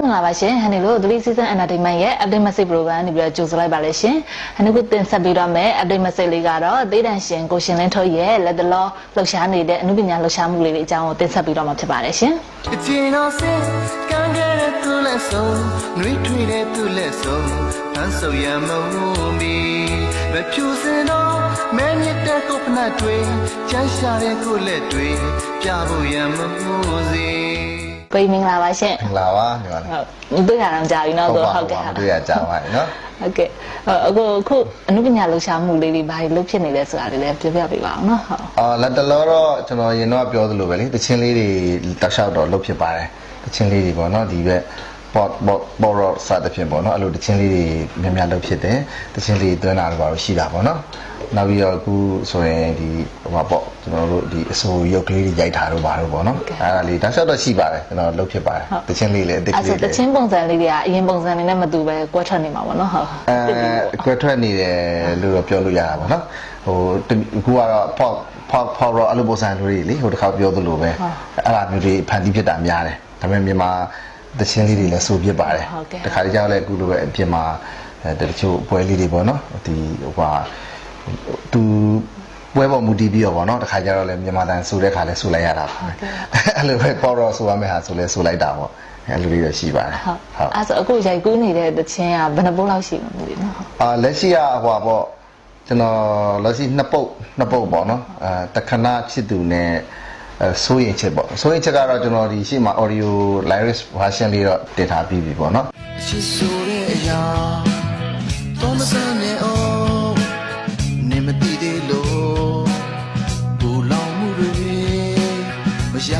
မင်္ဂလာပါရှင်ဟန်နီလို3 season entertainment ရဲ့ update message program နေပြီးတော့ကြိုဆိုလိုက်ပါလေရှင်ဟန်နီကိုတင်ဆက်ပေးတော့မယ် update message လေးကတော့သေးတန်ရှင်ကိုရှင်လင်းထုတ်ရဲ့လက်တလောလှုပ်ရှားနေတဲ့အမှုပညာလှုပ်ရှားမှုလေးတွေအကြောင်းကိုတင်ဆက်ပေးတော့မှာဖြစ်ပါတယ်ရှင်အချင်းတော်စင်ကံကြတဲ့သူလက်ဆုံးနှွေးထွေးတဲ့သူလက်ဆုံးဖန်ဆုံရမုံမီမဖြူစင်တော့မဲမြတ်တဲ့ကိုဖနတ်တွေချမ်းရှာတဲ့ကိုလက်တွေပြဖို့ရမုံစီပေးမင်္ဂလာပါရှင်မင်္ဂလာပါညီမလေးဟုတ်တွေ့ရအောင်ကြာပြီเนาะဆိုဟုတ်ကဲ့တွေ့ရကြာပါပြီเนาะဟုတ်ကဲ့အခုအမှုပညာလှုပ်ရှားမှုလေးတွေဘာတွေလုပ်ဖြစ်နေလဲဆိုတာလေးလည်းပြောပြပေးပါအောင်เนาะဟုတ်လက်တလောတော့ကျွန်တော်ရင်တော့ပြောသလိုပဲလေတချင်းလေးတွေတောက်လျှောက်တော့လုပ်ဖြစ်ပါတယ်တချင်းလေးတွေပေါ့เนาะဒီဘက်ပေါ်ရောစသဖြင့်ပေါ့เนาะအဲ့လိုတချင်းလေးတွေများများလုပ်ဖြစ်တယ်တချင်းလေးသွင်းတာတော့ရှိတာပေါ့เนาะနောက်ပြီးတော့အခုဆိုရင်ဒီဟိုမှာပေါ့ကျွန်တော်တို့ဒီအစိုးရုပ်ကလေးတွေရိုက်ထားတော့ပါတော့ပေါ့နော်အဲ့ဒါလေးတောက်လျှောက်တော့ရှိပါတယ်ကျွန်တော်လုပ်ဖြစ်ပါတယ်တချင်းလေးလည်းအစ်စ်လေးတချင်းပုံစံလေးတွေကအရင်ပုံစံလေးနဲ့မတူပဲကွက်ထွက်နေမှာပေါ့နော်ဟုတ်ကွက်ထွက်နေတယ်လို့တော့ပြောလို့ရတာပေါ့နော်ဟိုအခုကတော့ဖောက်တော့အဲ့လိုပုံစံတွေလေဟိုတစ်ခါပြောသလိုပဲအဲ့ဒါမျိုးတွေဖန်တီးဖြစ်တာများတယ်ဒါပေမဲ့မြန်မာတချင်းလေးတွေလည်းစိုးဖြစ်ပါတယ်တခါတည်းကြောက်လည်းအခုလိုပဲအပြင်မှာတချို့ပွဲလေးတွေပေါ့နော်ဒီဟိုဟာသူပွဲပေါ်မူတည်ပြီးတော့ဗောနော်တခါကျတော့လည်းမြန်မာတန်ဆိုတဲ့ခါလဲဆိုလိုက်ရတာအဲ့လိုပဲပေါ်တော့ဆိုရမယ့်ဟာဆိုလဲဆိုလိုက်တာဗောအဲ့လိုလေးတော့ရှိပါတယ်ဟုတ်အဲ့ဆိုအခုရိုက်ကူးနေတဲ့တခြင်းကဘယ်နှပုတ်လောက်ရှိမှာမသိဘူးနော်လက်ရှိကဟိုဗောကျွန်တော်လက်ရှိနှစ်ပုတ်ဗောနော်တခဏဖြစ်သူနဲ့စိုးရင်ချက်ဗောစိုးရင်ချက်ကတော့ကျွန်တော်ဒီရှေ့မှာ audio lyrics version လေးတော့တင်ထားပြီးပြီဗောနော်ရှိဆိုတဲ့အရာတော့မစနဲ့မတိသေးလို့ဘူလောင်မှုတွေမရ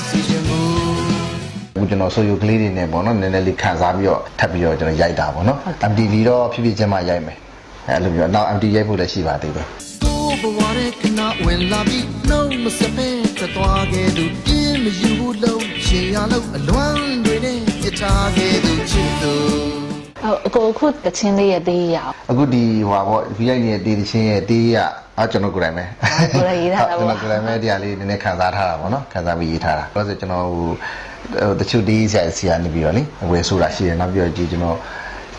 စေချင်ဘူးကျွန်တော်ဆိုရုပ်ကလေးတွေနဲ့ပေါ့နော်နည်းနည်းလေးခံစားပြီးတော့ထပ်ပြီးတော့ကျွန်တော်ရိုက်တာပေါ့နော် MTV တော့ဖြည်းဖြည်းချင်းမှရိုက်မယ်အဲ့လိုမျိုးနောက် MTV ရိုက်ဖို့လည်းရှိပါသေးတယ်ဘဝရဲ့ခဏဝင်လာပြီးနှုတ်မစပင်းသက်သွားခဲ့သူပြင်းမယူဘူးလို့ချင်ရလို့အလွမ်းတွေနဲ့ပြထားခဲ့သူချစ်သူအခုတချင်းလေးရဲ့တေးရအောင်အခုဒီဟိုပါဗော VI ရဲ့တေးတချင်းရဲ့တေးရကျွန်တော်ကိုယ်တိုင်ပဲကိုယ်တိုင်ရေးထားတာဗောကျွန်တော်ကိုယ်တိုင်ပဲတရားလေးနည်းနည်းခံစားထားတာဗောနော်ခံစားပြီးရေးထားတာဆိုတော့ကျွန်တော်ဟိုတချို့တေးဆရာဆီကနေပြီးတော့လေဝယ်ဆိုတာရှိတယ်နောက်ပြီးတော့ဒီကျွန်တော်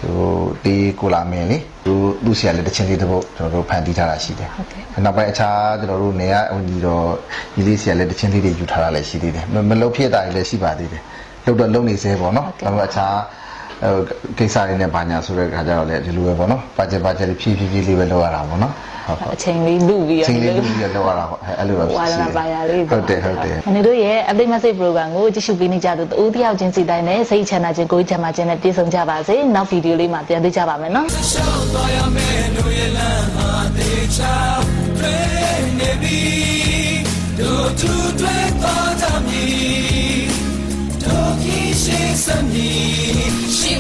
ဟိုတေးကိုလာမင်းလေသူ့ဆရာလေးတချင်းလေးတစ်ပုဒ်ကျွန်တော်တို့ဖန်တီးထားတာရှိတယ်နောက်ပိုင်းအခြားကျွန်တော်တို့နေရဝင်ပြီးတော့ဒီလေးဆရာလေးတချင်းလေးတွေယူထားတာလည်းရှိသေးတယ်မလုပ်ဖြစ်တာလည်းရှိပါသေးတယ်လုပ်တော့လုပ်နေသေးဗောနော်နောက်ပိုင်းအခြားကိစ္စတွေနဲ့ဘာညာဆိုတဲ့ခါကျတော့လေဒီလိုပဲပေါ့နော်ဘာချက်လေးဖြည်းလေးပဲလုပ်ရတာပေါ့နော်အချိန်လေးလူပြီးအချိန်လေးလူပြီးလုပ်ရတာပေါ့အဲ့လိုပဲဝါလာပါရလေးဟုတ်တယ်အနေတို့ရဲ့ update message program ကိုကြည့်ရှုပေးနေကြသူတူတယောက်ချင်းစီတိုင်းနဲ့စိတ်ချမ်းသာခြင်းကိုယ်ချမ်းသာခြင်းနဲ့ပြည့်စုံကြပါစေနောက်ဗီဒီယိုလေးမှာပြန်တွေ့ကြပါမယ်နော်she